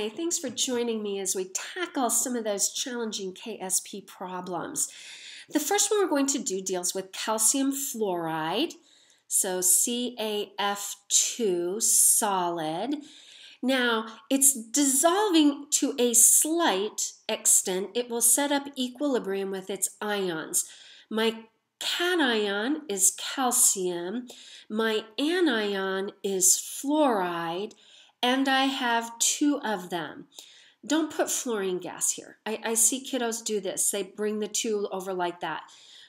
Hi, thanks for joining me as we tackle some of those challenging KSP problems. The first one we're going to do deals with calcium fluoride, so CaF2 solid. Now, it's dissolving to a slight extent. It will set up equilibrium with its ions. My cation is calcium, my anion is fluoride, and I have two of them. Don't put fluorine gas here. I see kiddos do this. They bring the two over like that.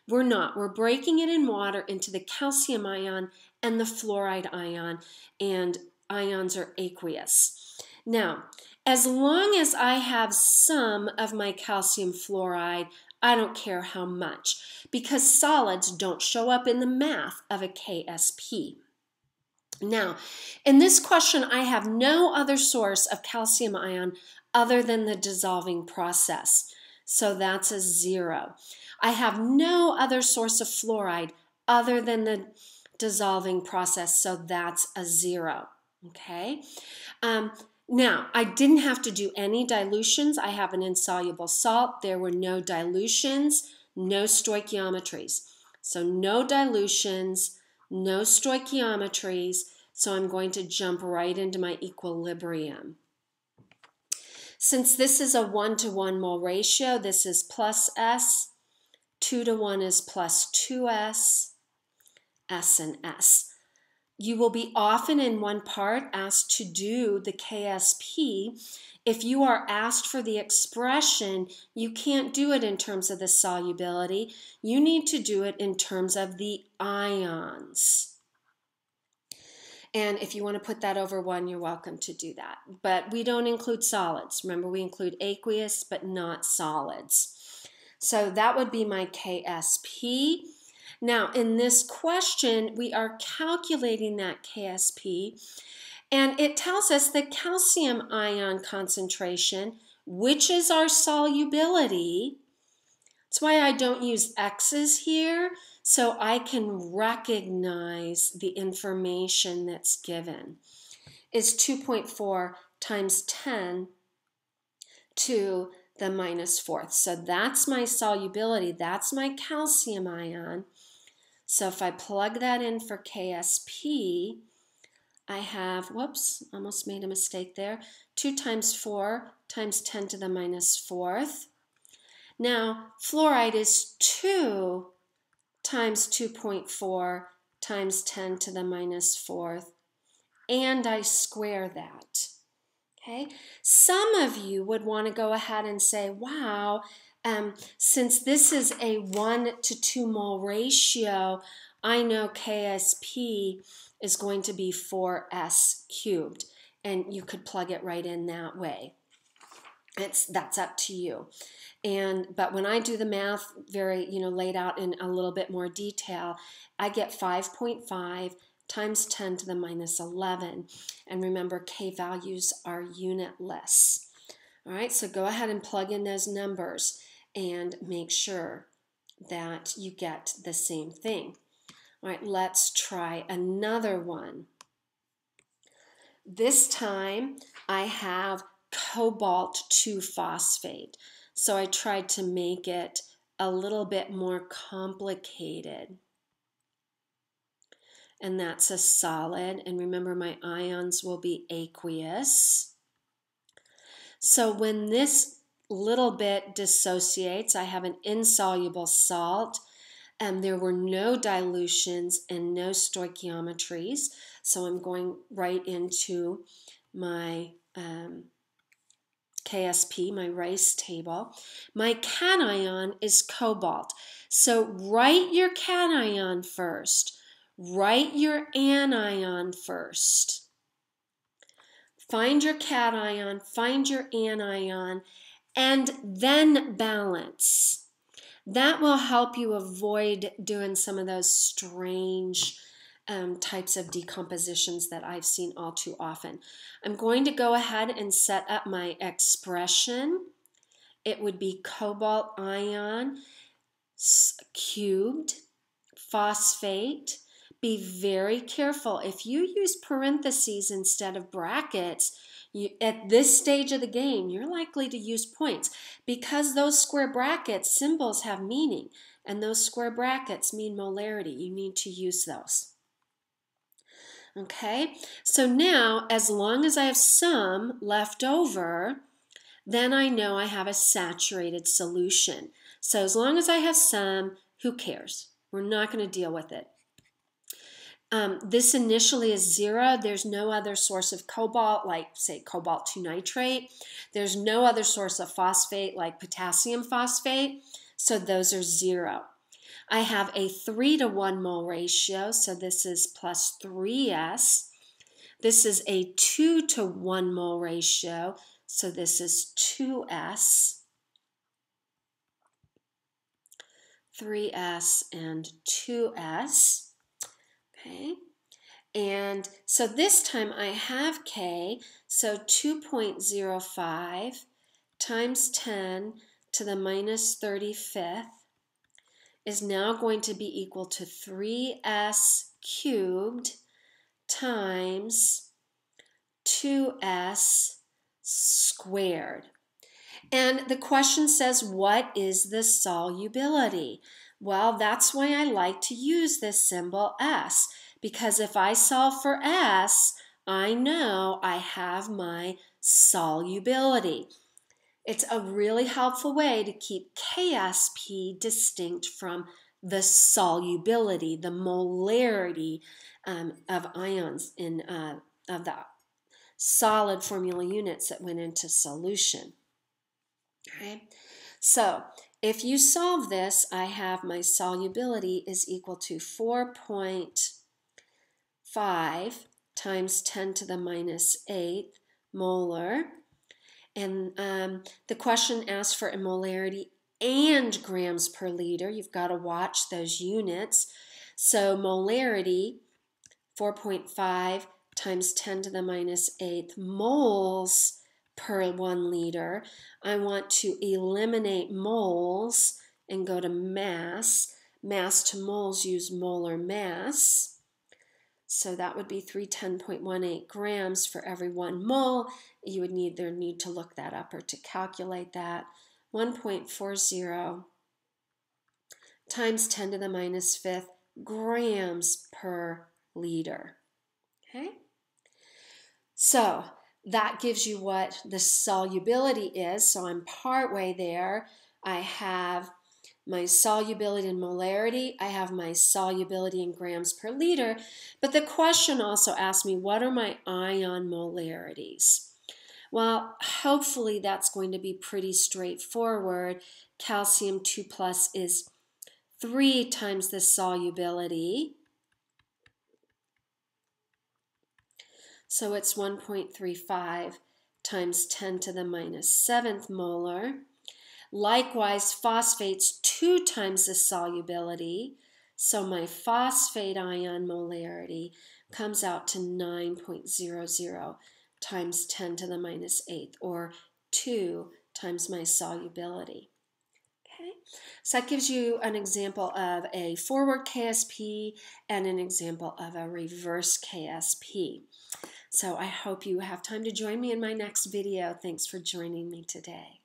We're not. We're breaking it in water into the calcium ion and the fluoride ion, and ions are aqueous. Now, as long as I have some of my calcium fluoride, I don't care how much, because solids don't show up in the math of a KSP. Now, in this question, I have no other source of calcium ion other than the dissolving process. So that's a 0. I have no other source of fluoride other than the dissolving process. So that's a 0. Okay. Now, I didn't have to do any dilutions. I have an insoluble salt. There were no dilutions, no stoichiometries. So no dilutions, no stoichiometries, so I'm going to jump right into my equilibrium. Since this is a 1-to-1 mole ratio, this is plus S, 2-to-1 is plus 2S, S and S. You will be often in one part asked to do the KSP. If you are asked for the expression, you can't do it in terms of the solubility. You need to do it in terms of the ions. And if you want to put that over 1, you're welcome to do that. But we don't include solids. Remember, we include aqueous, but not solids. So that would be my KSP. Now, in this question, we are calculating that KSP, and it tells us the calcium ion concentration, which is our solubility. That's why I don't use X's here, so I can recognize the information that's given, is 2.4 times 10 to the minus 4th. So that's my solubility, that's my calcium ion. So if I plug that in for KSP, I have, whoops, almost made a mistake there, 2 times 4 times 10 to the minus 4th. Now, fluoride is 2 times 2.4 times 10 to the minus 4th, and I square that. Okay? Some of you would want to go ahead and say, wow, since this is a 1-to-2 mole ratio, I know KSP is going to be 4S cubed, and you could plug it right in that way. That's up to you. But when I do the math very, laid out in a little bit more detail, I get 5.5 times 10 to the minus 11. And remember, K values are unitless. All right, so go ahead and plug in those numbers and make sure that you get the same thing. All right, let's try another one. This time I have cobalt 2 phosphate. So I tried to make it a little bit more complicated. And that's a solid. And remember, my ions will be aqueous. So when this little bit dissociates, I have an insoluble salt. And there were no dilutions and no stoichiometries. So I'm going right into my KSP, my rice table. My cation is cobalt. So write your cation first. Write your anion first. Find your cation, find your anion, and then balance. That will help you avoid doing some of those strange types of decompositions that I've seen all too often. I'm going to go ahead and set up my expression. It would be cobalt ion cubed, phosphate. Be very careful. If you use parentheses instead of brackets, At this stage of the game, you're likely to use points because those square brackets symbols have meaning, and those square brackets mean molarity. You need to use those. Okay, so now as long as I have some left over, then I know I have a saturated solution. So as long as I have some, who cares? We're not going to deal with it. This initially is 0. There's no other source of cobalt, like, say, cobalt 2 nitrate. There's no other source of phosphate, like potassium phosphate. So those are 0. I have a 3 to 1 mole ratio, so this is plus 3s. This is a 2 to 1 mole ratio, so this is 2s. 3s and 2s. Okay, and so this time I have K, so 2.05 times 10 to the minus 35th is now going to be equal to 3s cubed times 2s squared. And the question says, what is the solubility? Well, that's why I like to use this symbol S, because if I solve for S, I know I have my solubility. It's a really helpful way to keep KSP distinct from the solubility, the molarity of ions of the solid formula units that went into solution. Okay, so if you solve this, I have my solubility is equal to 4.5 times 10 to the minus 8 molar. And the question asks for a molarity and grams per liter. You've got to watch those units. So molarity, 4.5 times 10 to the minus 8 moles per 1 liter. I want to eliminate moles and go to mass. Mass to moles use molar mass. So that would be 310.18 grams for every 1 mole. You would either need to look that up or to calculate that. 1.40 times 10 to the minus 5th grams per liter. Okay? So that gives you what the solubility is. So I'm partway there. I have my solubility in molarity. I have my solubility in grams per liter. But the question also asked me, what are my ion molarities? Well, hopefully that's going to be pretty straightforward. Calcium 2 plus is 3 times the solubility. So it's 1.35 times 10 to the minus 7th molar. Likewise, phosphate's 2 times the solubility. So my phosphate ion molarity comes out to 9.00 times 10 to the minus 8th, or 2 times my solubility. Okay, so that gives you an example of a forward KSP and an example of a reverse KSP. So I hope you have time to join me in my next video. Thanks for joining me today.